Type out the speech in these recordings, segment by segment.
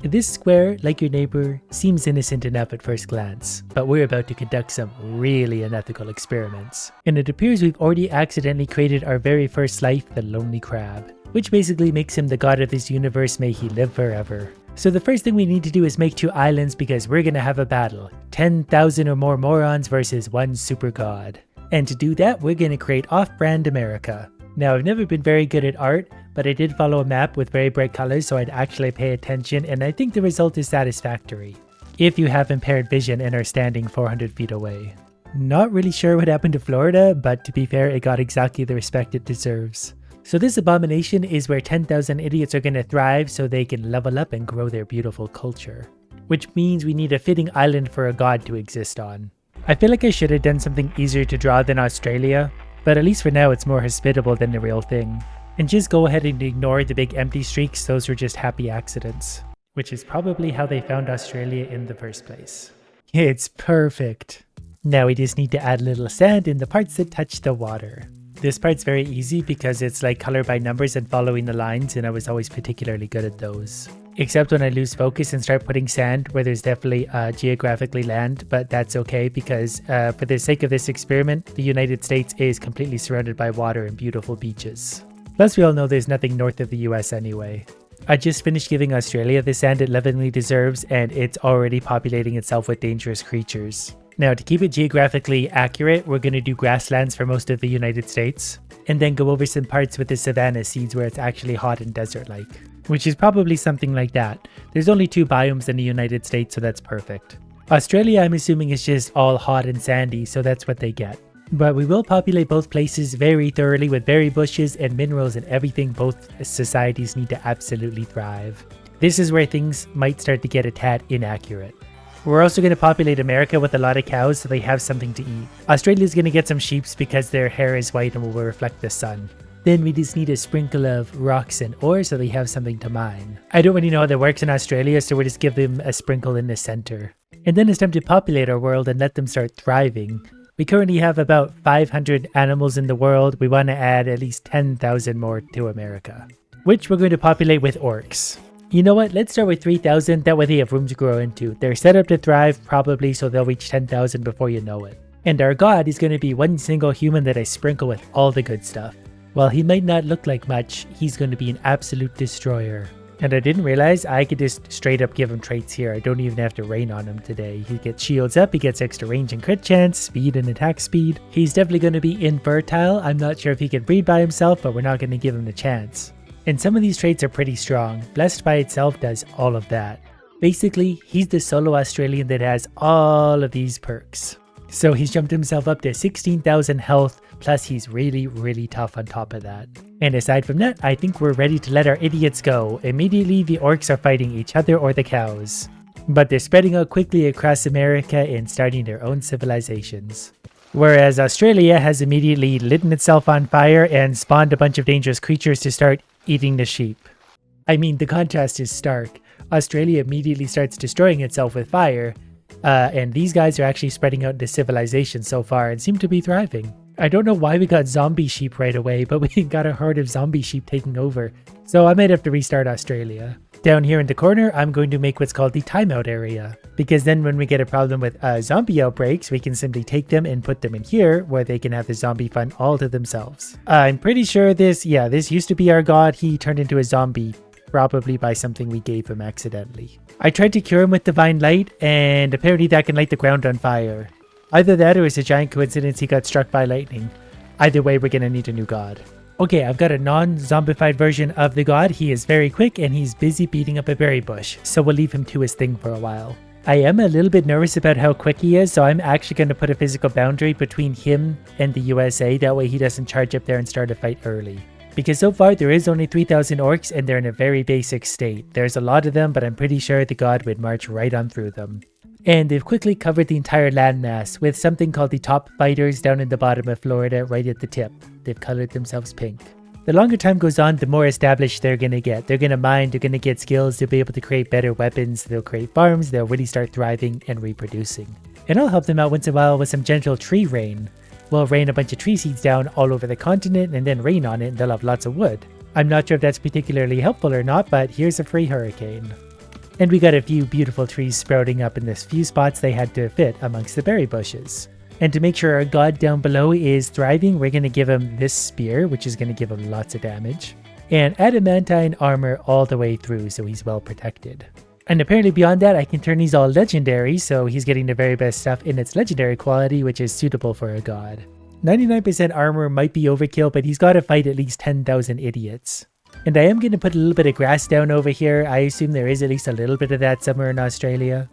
This square, like your neighbor, seems innocent enough at first glance, but we're about to conduct some really unethical experiments. And it appears we've already accidentally created our very first life, the lonely crab, which basically makes him the god of this universe, may he live forever. So the first thing we need to do is make 2 islands because we're gonna have a battle. 10,000 or more morons versus 1 super god. And to do that, we're gonna create off-brand America. Now, I've never been very good at art, but I did follow a map with very bright colors so I'd actually pay attention, and I think the result is satisfactory. If you have impaired vision and are standing 400 feet away. Not really sure what happened to Florida, but to be fair, it got exactly the respect it deserves. So this abomination is where 10,000 idiots are gonna thrive so they can level up and grow their beautiful culture. Which means we need a fitting island for a god to exist on. I feel like I should have done something easier to draw than Australia, but at least for now it's more hospitable than the real thing. And just go ahead and ignore the big empty streaks, those were just happy accidents. Which is probably how they found Australia in the first place. It's perfect. Now we just need to add a little sand in the parts that touch the water. This part's very easy because it's like color by numbers and following the lines, and I was always particularly good at those. Except when I lose focus and start putting sand where there's definitely geographically land, but that's okay because for the sake of this experiment, the United States is completely surrounded by water and beautiful beaches. Plus we all know there's nothing north of the US anyway. I just finished giving Australia the sand it lovingly deserves, and it's already populating itself with dangerous creatures. Now, to keep it geographically accurate, we're going to do grasslands for most of the United States, and then go over some parts with the savanna seeds where it's actually hot and desert-like, which is probably something like that. There's only 2 biomes in the United States, so that's perfect. Australia, I'm assuming, is just all hot and sandy, so that's what they get. But we will populate both places very thoroughly with berry bushes and minerals and everything both societies need to absolutely thrive. This is where things might start to get a tad inaccurate. We're also going to populate America with a lot of cows so they have something to eat. Australia's going to get some sheep because their hair is white and will reflect the sun. Then we just need a sprinkle of rocks and ore so they have something to mine. I don't really know how that works in Australia, so we'll just give them a sprinkle in the center. And then it's time to populate our world and let them start thriving. We currently have about 500 animals in the world. We want to add at least 10,000 more to America, which we're going to populate with orcs. You know what, let's start with 3,000, that way they have room to grow into. They're set up to thrive probably, so they'll reach 10,000 before you know it. And our god is going to be one single human that I sprinkle with all the good stuff. While he might not look like much, he's going to be an absolute destroyer. And I didn't realize I could just straight up give him traits here. I don't even have to rain on him today. He gets shields up, he gets extra range and crit chance, speed and attack speed. He's definitely going to be infertile. I'm not sure if he can breed by himself, but we're not going to give him the chance. And some of these traits are pretty strong. Blessed by itself does all of that. Basically, he's the solo Australian that has all of these perks. So he's jumped himself up to 16,000 health, plus he's really, really tough on top of that. And aside from that, I think we're ready to let our idiots go. Immediately, the orcs are fighting each other or the cows. But they're spreading out quickly across America and starting their own civilizations. Whereas Australia has immediately lit itself on fire and spawned a bunch of dangerous creatures to start eating the sheep. I mean, the contrast is stark. Australia immediately starts destroying itself with fire, and these guys are actually spreading out into civilization so far and seem to be thriving. I don't know why we got zombie sheep right away, but we got a herd of zombie sheep taking over, so I might have to restart Australia. Down here in the corner, I'm going to make what's called the timeout area, because then when we get a problem with zombie outbreaks, we can simply take them and put them in here, where they can have the zombie fun all to themselves. I'm pretty sure this used to be our god. He turned into a zombie, probably by something we gave him accidentally. I tried to cure him with divine light, and apparently that can light the ground on fire. Either that or it's a giant coincidence he got struck by lightning. Either way, we're gonna need a new god. Okay, I've got a non-zombified version of the god. He is very quick and he's busy beating up a berry bush, so we'll leave him to his thing for a while. I am a little bit nervous about how quick he is, so I'm actually going to put a physical boundary between him and the USA, that way he doesn't charge up there and start a fight early. Because so far there is only 3,000 orcs and they're in a very basic state. There's a lot of them, but I'm pretty sure the god would march right on through them. And they've quickly covered the entire landmass with something called the top fighters down in the bottom of Florida right at the tip. They've colored themselves pink. The longer time goes on, the more established they're going to get. They're going to mine, they're going to get skills, they'll be able to create better weapons, they'll create farms, they'll really start thriving and reproducing. And I'll help them out once in a while with some gentle tree rain. We'll rain a bunch of tree seeds down all over the continent and then rain on it and they'll have lots of wood. I'm not sure if that's particularly helpful or not, but here's a free hurricane. And we got a few beautiful trees sprouting up in this few spots they had to fit amongst the berry bushes. And to make sure our god down below is thriving, we're going to give him this spear, which is going to give him lots of damage. And adamantine armor all the way through, so he's well protected. And apparently beyond that, I can turn these all legendary, so he's getting the very best stuff in its legendary quality, which is suitable for a god. 99% armor might be overkill, but he's got to fight at least 10,000 idiots. And I am going to put a little bit of grass down over here. I assume there is at least a little bit of that somewhere in Australia.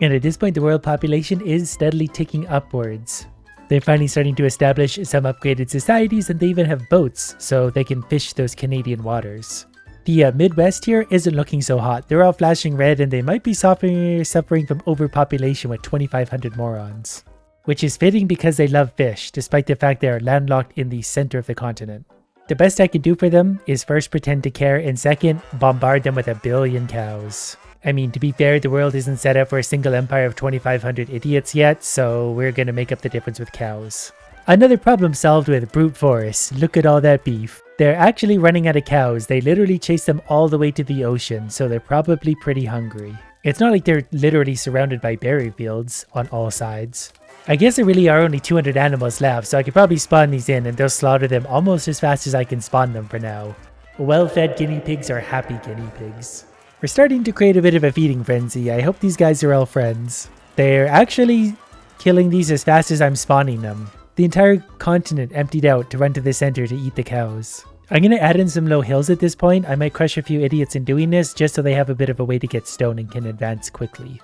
And at this point, the world population is steadily ticking upwards. They're finally starting to establish some upgraded societies, and they even have boats, so they can fish those Canadian waters. The Midwest here isn't looking so hot. They're all flashing red, and they might be suffering from overpopulation with 2,500 morons. Which is fitting because they love fish, despite the fact they are landlocked in the center of the continent. The best I can do for them is first pretend to care, and second, bombard them with 1 billion cows. I mean, to be fair, the world isn't set up for a single empire of 2,500 idiots yet, so we're gonna make up the difference with cows. Another problem solved with brute force. Look at all that beef. They're actually running out of cows. They literally chase them all the way to the ocean, so they're probably pretty hungry. It's not like they're literally surrounded by berry fields on all sides. I guess there really are only 200 animals left, so I could probably spawn these in and they'll slaughter them almost as fast as I can spawn them for now. Well-fed guinea pigs are happy guinea pigs. We're starting to create a bit of a feeding frenzy. I hope these guys are all friends. They're actually killing these as fast as I'm spawning them. The entire continent emptied out to run to the center to eat the cows. I'm going to add in some low hills at this point. I might crush a few idiots in doing this just so they have a bit of a way to get stone and can advance quickly.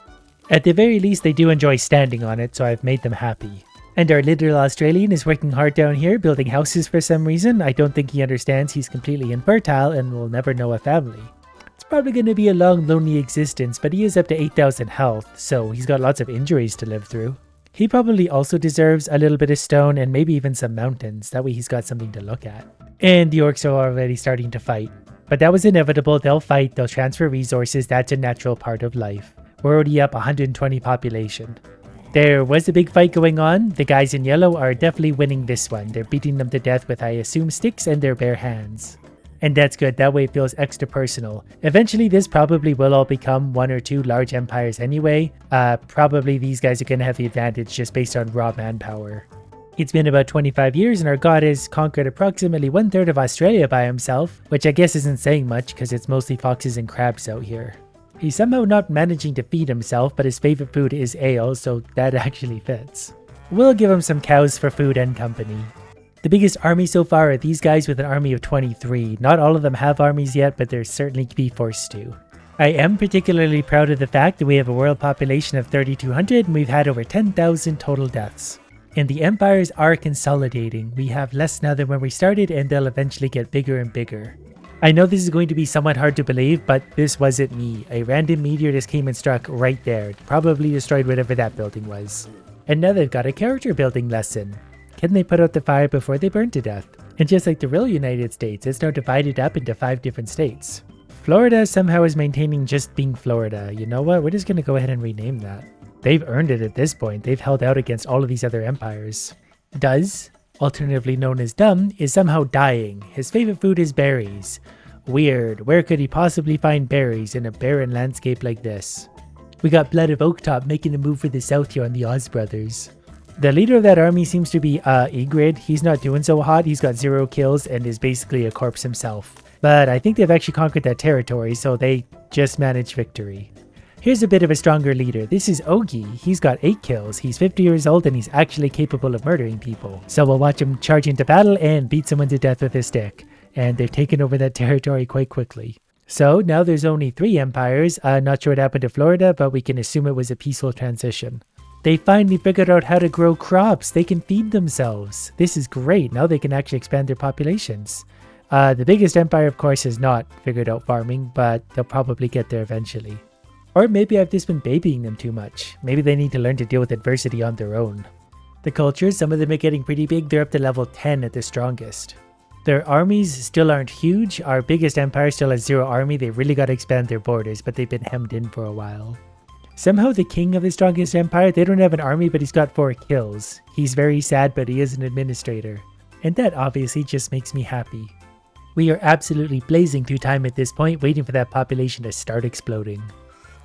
At the very least, they do enjoy standing on it, so I've made them happy. And our little Australian is working hard down here, building houses for some reason. I don't think he understands he's completely infertile and will never know a family. It's probably going to be a long, lonely existence, but he is up to 8,000 health, so he's got lots of injuries to live through. He probably also deserves a little bit of stone and maybe even some mountains. That way he's got something to look at. And the orcs are already starting to fight. But that was inevitable. They'll fight, they'll transfer resources. That's a natural part of life. We're already up 120 population. There was a big fight going on. The guys in yellow are definitely winning this one. They're beating them to death with, I assume, sticks and their bare hands. And that's good, that way it feels extra personal. Eventually this probably will all become 1 or 2 large empires anyway. Probably these guys are going to have the advantage just based on raw manpower. It's been about 25 years and our god has conquered approximately 1/3 of Australia by himself, which I guess isn't saying much because it's mostly foxes and crabs out here. He's somehow not managing to feed himself, but his favorite food is ale, so that actually fits. We'll give him some cows for food and company. The biggest army so far are these guys with an army of 23. Not all of them have armies yet, but they're certainly be forced to. I am particularly proud of the fact that we have a world population of 3,200 and we've had over 10,000 total deaths. And the empires are consolidating. We have less now than when we started and they'll eventually get bigger and bigger. I know this is going to be somewhat hard to believe, but this wasn't me. A random meteor just came and struck right there. Probably destroyed whatever that building was. And now they've got a character building lesson. Can they put out the fire before they burn to death? And just like the real United States, it's now divided up into 5 different states. Florida somehow is maintaining just being Florida. You know what? We're just going to go ahead and rename that. They've earned it at this point. They've held out against all of these other empires. Duz, alternatively known as Dumb, is somehow dying. His favorite food is berries. Weird. Where could he possibly find berries in a barren landscape like this? We got Blood of Oaktop making a move for the south here on the Oz Brothers. The leader of that army seems to be Ygritte. He's not doing so hot. He's got 0 kills and is basically a corpse himself. But I think they've actually conquered that territory, so they just managed victory. Here's a bit of a stronger leader. This is Ogi. He's got 8 kills. He's 50 years old and he's actually capable of murdering people. So we'll watch him charge into battle and beat someone to death with a stick. And they've taken over that territory quite quickly. So now there's only 3 empires. Not sure what happened to Florida, but we can assume it was a peaceful transition. They finally figured out how to grow crops. They can feed themselves. This is great. Now they can actually expand their populations. The biggest empire, of course, has not figured out farming, but they'll probably get there eventually. Or maybe I've just been babying them too much. Maybe they need to learn to deal with adversity on their own. The cultures, some of them are getting pretty big. They're up to level 10 at the strongest. Their armies still aren't huge. Our biggest empire still has 0 army. They really got to expand their borders, but they've been hemmed in for a while. Somehow the king of the strongest empire, they don't have an army, but he's got 4 kills. He's very sad, but he is an administrator. And that obviously just makes me happy. We are absolutely blazing through time at this point, waiting for that population to start exploding.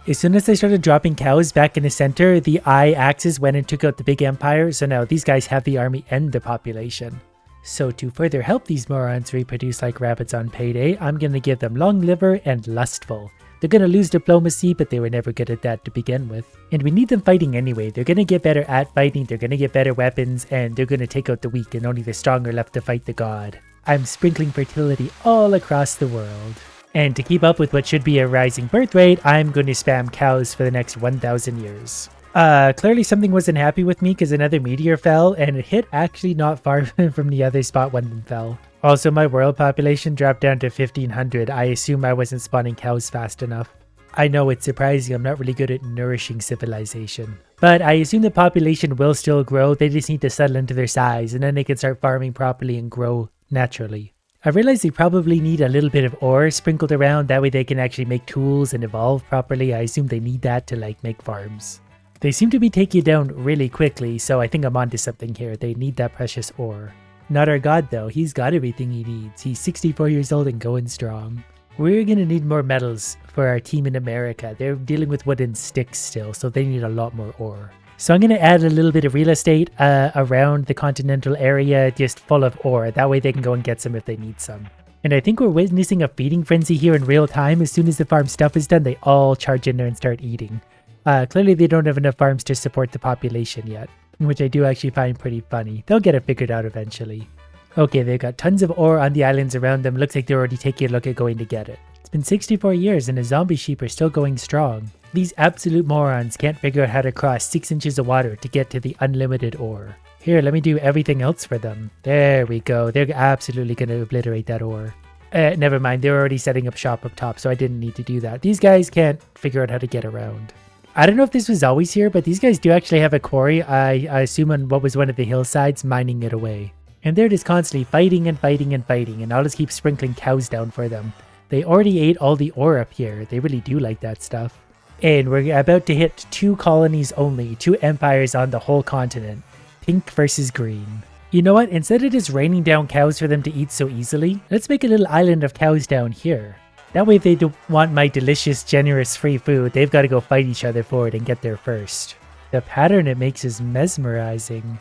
As soon as they started dropping cows back in the center, the eye axis went and took out the big empire, so now these guys have the army and the population. So to further help these morons reproduce like rabbits on payday, I'm gonna give them long liver and lustful. They're gonna lose diplomacy, but they were never good at that to begin with. And we need them fighting anyway. They're gonna get better at fighting, they're gonna get better weapons, and they're gonna take out the weak and only the strong are left to fight the god. I'm sprinkling fertility all across the world. And to keep up with what should be a rising birth rate, I'm going to spam cows for the next 1,000 years. Clearly something wasn't happy with me because another meteor fell and it hit actually not far from the other spot one of them fell. Also, my world population dropped down to 1,500. I assume I wasn't spawning cows fast enough. I know it's surprising, I'm not really good at nourishing civilization. But I assume the population will still grow, they just need to settle into their size and then they can start farming properly and grow naturally. I realize they probably need a little bit of ore sprinkled around, that way they can actually make tools and evolve properly. I assume they need that to like make farms. They seem to be taking it down really quickly, so I think I'm onto something here. They need that precious ore. Not our god though, he's got everything he needs. He's 64 years old and going strong. We're gonna need more metals for our team in America. They're dealing with wooden sticks still, so they need a lot more ore. So I'm going to add a little bit of real estate around the continental area, just full of ore. That way they can go and get some if they need some. And I think we're witnessing a feeding frenzy here in real time. As soon as the farm stuff is done, they all charge in there and start eating. Clearly they don't have enough farms to support the population yet, which I do actually find pretty funny. They'll get it figured out eventually. Okay, they've got tons of ore on the islands around them. Looks like they're already taking a look at going to get it. It's been 64 years and the zombie sheep are still going strong. These absolute morons can't figure out how to cross 6 inches of water to get to the unlimited ore. Here, let me do everything else for them. There we go. They're absolutely going to obliterate that ore. Never mind. They're already setting up shop up top, so I didn't need to do that. These guys can't figure out how to get around. I don't know if this was always here, but these guys do actually have a quarry. I assume on what was one of the hillsides, mining it away. And they're just constantly fighting and fighting and fighting, and I'll just keep sprinkling cows down for them. They already ate all the ore up here. They really do like that stuff. And we're about to hit 2 colonies only, 2 empires on the whole continent. Pink versus green. You know what? Instead of just raining down cows for them to eat so easily, let's make a little island of cows down here. That way if they don't want my delicious, generous free food, they've got to go fight each other for it and get there first. The pattern it makes is mesmerizing.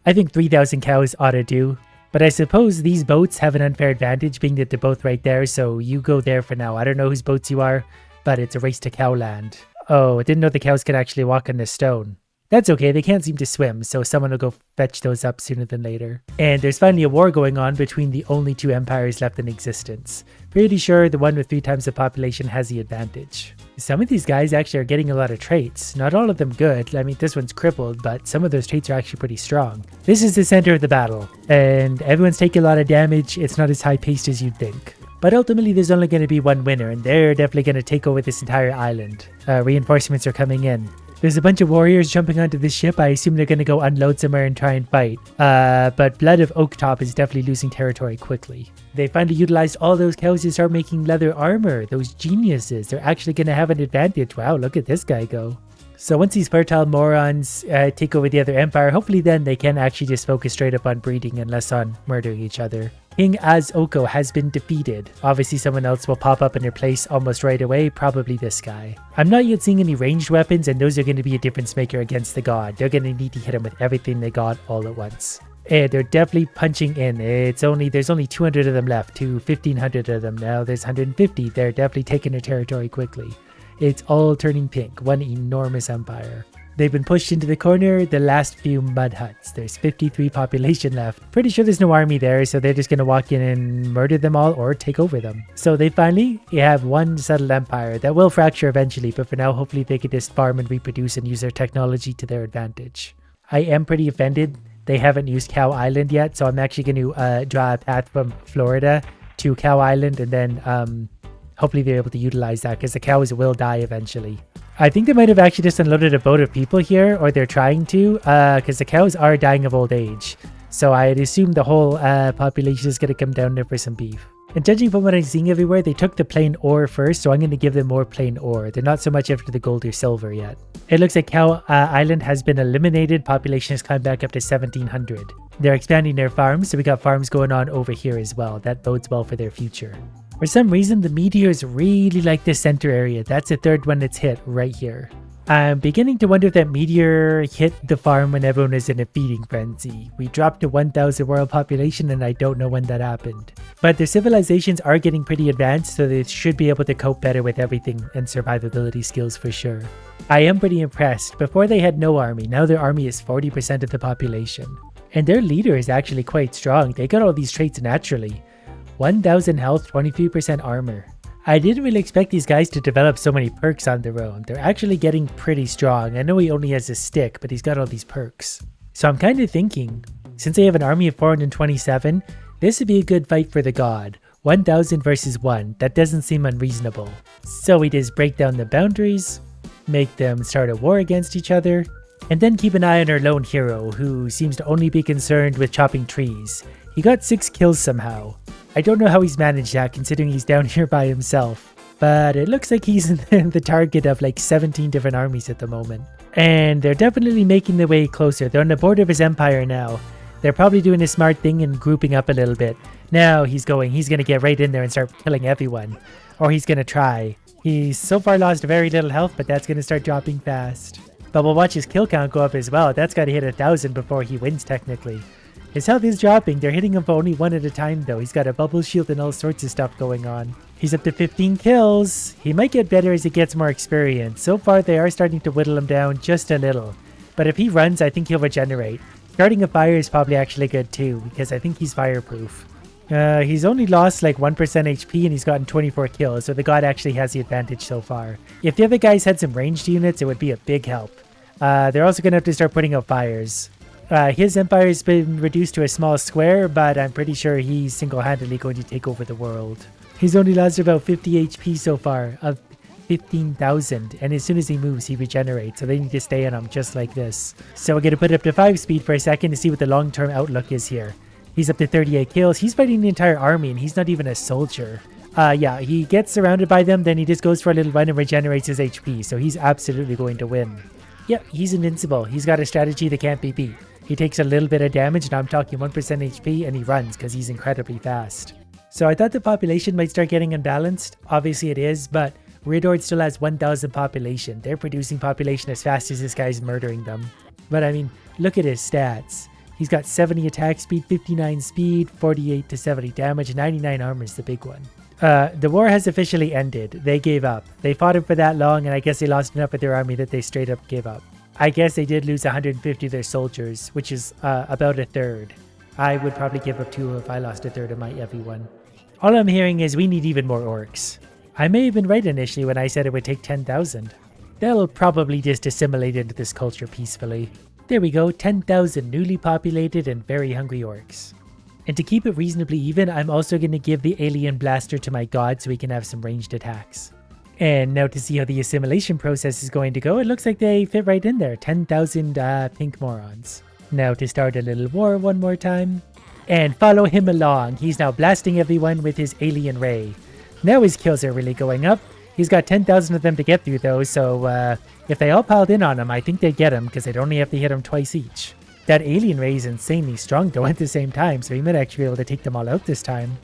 I think 3,000 cows ought to do. But I suppose these boats have an unfair advantage being that they're both right there, so you go there for now. I don't know whose boats you are, but it's a race to cowland. Oh, I didn't know the cows could actually walk on the stone. That's okay, they can't seem to swim, so someone will go fetch those up sooner than later. And there's finally a war going on between the only 2 empires left in existence. Pretty sure the one with 3 times the population has the advantage. Some of these guys actually are getting a lot of traits. Not all of them good. I mean, this one's crippled, but some of those traits are actually pretty strong. This is the center of the battle, and everyone's taking a lot of damage. It's not as high-paced as you'd think. But ultimately, there's only going to be one winner, and they're definitely going to take over this entire island. Reinforcements are coming in. There's a bunch of warriors jumping onto this ship. I assume they're going to go unload somewhere and try and fight. But Blood of Oaktop is definitely losing territory quickly. They finally utilized all those cows to start making leather armor. Those geniuses. They're actually going to have an advantage. Wow, look at this guy go. So once these fertile morons take over the other empire, hopefully then they can actually just focus straight up on breeding and less on murdering each other. King Az-Oko has been defeated. Obviously someone else will pop up in their place almost right away, probably this guy. I'm not yet seeing any ranged weapons, and those are going to be a difference maker against the god. They're going to need to hit him with everything they got all at once. And they're definitely punching in. There's only 200 of them left to 1,500 of them now. There's 150. They're definitely taking their territory quickly. It's all turning pink, one enormous empire. They've been pushed into the corner, the last few mud huts. There's 53 population left. Pretty sure there's no army there, so they're just going to walk in and murder them all or take over them. So they finally have one settled empire that will fracture eventually, but for now, hopefully they can just farm and reproduce and use their technology to their advantage. I am pretty offended they haven't used Cow Island yet, so I'm actually going to draw a path from Florida to Cow Island, and then hopefully they're able to utilize that, because the cows will die eventually. I think they might have actually just unloaded a boat of people here, or they're trying to, because the cows are dying of old age. So I'd assume the whole population is going to come down there for some beef. And judging from what I'm seeing everywhere, they took the plain ore first, so I'm going to give them more plain ore. They're not so much after the gold or silver yet. It looks like Cow Island has been eliminated. Population has climbed back up to 1,700. They're expanding their farms, so we got farms going on over here as well. That bodes well for their future. For some reason, the meteors really like the center area. That's the third one that's hit right here. I'm beginning to wonder if that meteor hit the farm when everyone was in a feeding frenzy. We dropped to 1,000 world population and I don't know when that happened. But their civilizations are getting pretty advanced, so they should be able to cope better with everything and survivability skills for sure. I am pretty impressed. Before they had no army, now their army is 40% of the population. And their leader is actually quite strong. They got all these traits naturally. 1,000 health, 23% armor. I didn't really expect these guys to develop so many perks on their own. They're actually getting pretty strong. I know he only has a stick, but he's got all these perks. So I'm kind of thinking, since they have an army of 427, this would be a good fight for the god. 1,000 versus 1, that doesn't seem unreasonable. So we just break down the boundaries, make them start a war against each other, and then keep an eye on our lone hero, who seems to only be concerned with chopping trees. He got 6 kills somehow. I don't know how he's managed that considering he's down here by himself, but it looks like he's the target of like 17 different armies at the moment. And they're definitely making their way closer. They're on the border of his empire now. They're probably doing a smart thing and grouping up a little bit. Now he's going to get right in there and start killing everyone. Or he's going to try. He's so far lost very little health, but that's going to start dropping fast. But we'll watch his kill count go up as well. That's got to hit 1,000 before he wins technically. His health is dropping. They're hitting him for only one at a time though. He's got a bubble shield and all sorts of stuff going on. He's up to 15 kills. He might get better as he gets more experience. So far they are starting to whittle him down just a little. But if he runs, I think he'll regenerate. Starting a fire is probably actually good too, because I think he's fireproof. He's only lost like 1% HP and he's gotten 24 kills, so the god actually has the advantage so far. If the other guys had some ranged units, it would be a big help. They're also going to have to start putting out fires. His empire has been reduced to a small square, but I'm pretty sure he's single-handedly going to take over the world. He's only lost about 50 HP so far, of 15,000, and as soon as he moves, he regenerates, so they need to stay on him just like this. So we're going to put it up to 5 speed for a second to see what the long-term outlook is here. He's up to 38 kills. He's fighting the entire army, and he's not even a soldier. Yeah, he gets surrounded by them, then he just goes for a little run and regenerates his HP, so he's absolutely going to win. Yep, he's invincible. He's got a strategy that can't be beat. He takes a little bit of damage, and I'm talking 1% HP, and he runs because he's incredibly fast. So I thought the population might start getting unbalanced. Obviously it is, but Riddord still has 1,000 population. They're producing population as fast as this guy's murdering them. But I mean, look at his stats. He's got 70 attack speed, 59 speed, 48 to 70 damage, 99 armor is the big one. The war has officially ended. They gave up. They fought him for that long, and I guess they lost enough of their army that they straight up gave up. I guess they did lose 150 of their soldiers, which is about a third. I would probably give up 2 if I lost a third of my everyone. All I'm hearing is we need even more orcs. I may have been right initially when I said it would take 10,000. They'll probably just assimilate into this culture peacefully. There we go, 10,000 newly populated and very hungry orcs. And to keep it reasonably even, I'm also going to give the alien blaster to my god so we can have some ranged attacks. And now to see how the assimilation process is going to go, it looks like they fit right in there. 10,000 pink morons. Now to start a little war one more time. And follow him along. He's now blasting everyone with his alien ray. Now his kills are really going up. He's got 10,000 of them to get through though, so if they all piled in on him, I think they'd get him because they'd only have to hit him twice each. That alien ray is insanely strong though at the same time, so he might actually be able to take them all out this time.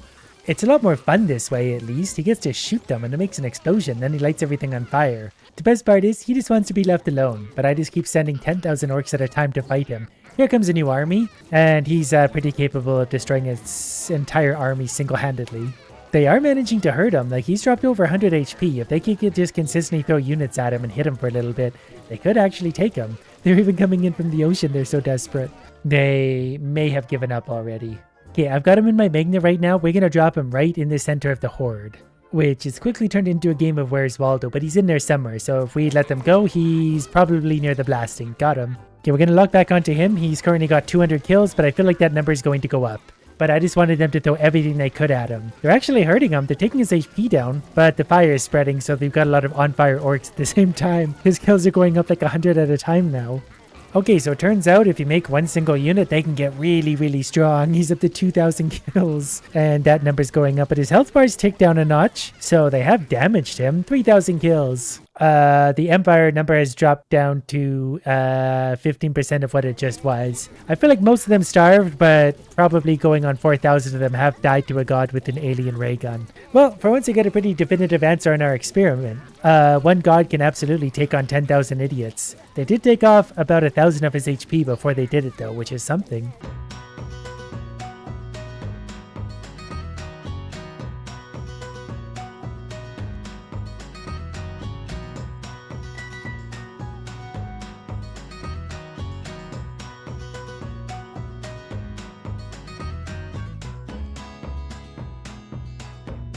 It's a lot more fun this way, at least. He gets to shoot them and it makes an explosion, then he lights everything on fire. The best part is, he just wants to be left alone, but I just keep sending 10,000 orcs at a time to fight him. Here comes a new army, and he's pretty capable of destroying his entire army single-handedly. They are managing to hurt him, like he's dropped over 100 HP. If they could just consistently throw units at him and hit him for a little bit, they could actually take him. They're even coming in from the ocean, they're so desperate. They may have given up already. Okay, I've got him in my magnet right now. We're going to drop him right in the center of the horde, which is quickly turned into a game of Where's Waldo, but he's in there somewhere. So if we let them go, he's probably near the blasting. Got him. Okay, we're going to lock back onto him. He's currently got 200 kills, but I feel like that number is going to go up. But I just wanted them to throw everything they could at him. They're actually hurting him. They're taking his HP down, but the fire is spreading, so they've got a lot of on-fire orcs at the same time. His kills are going up like 100 at a time now. Okay, so it turns out if you make one single unit, they can get really, really strong. He's up to 2,000 kills, and that number's going up, but his health bar's ticked down a notch, so they have damaged him. 3,000 kills. The Empire number has dropped down to 15% of what it just was. I feel like most of them starved, but probably going on 4,000 of them have died to a god with an alien ray gun. Well, for once I get a pretty definitive answer on our experiment. One god can absolutely take on 10,000 idiots. They did take off about 1,000 of his HP before they did it though, which is something.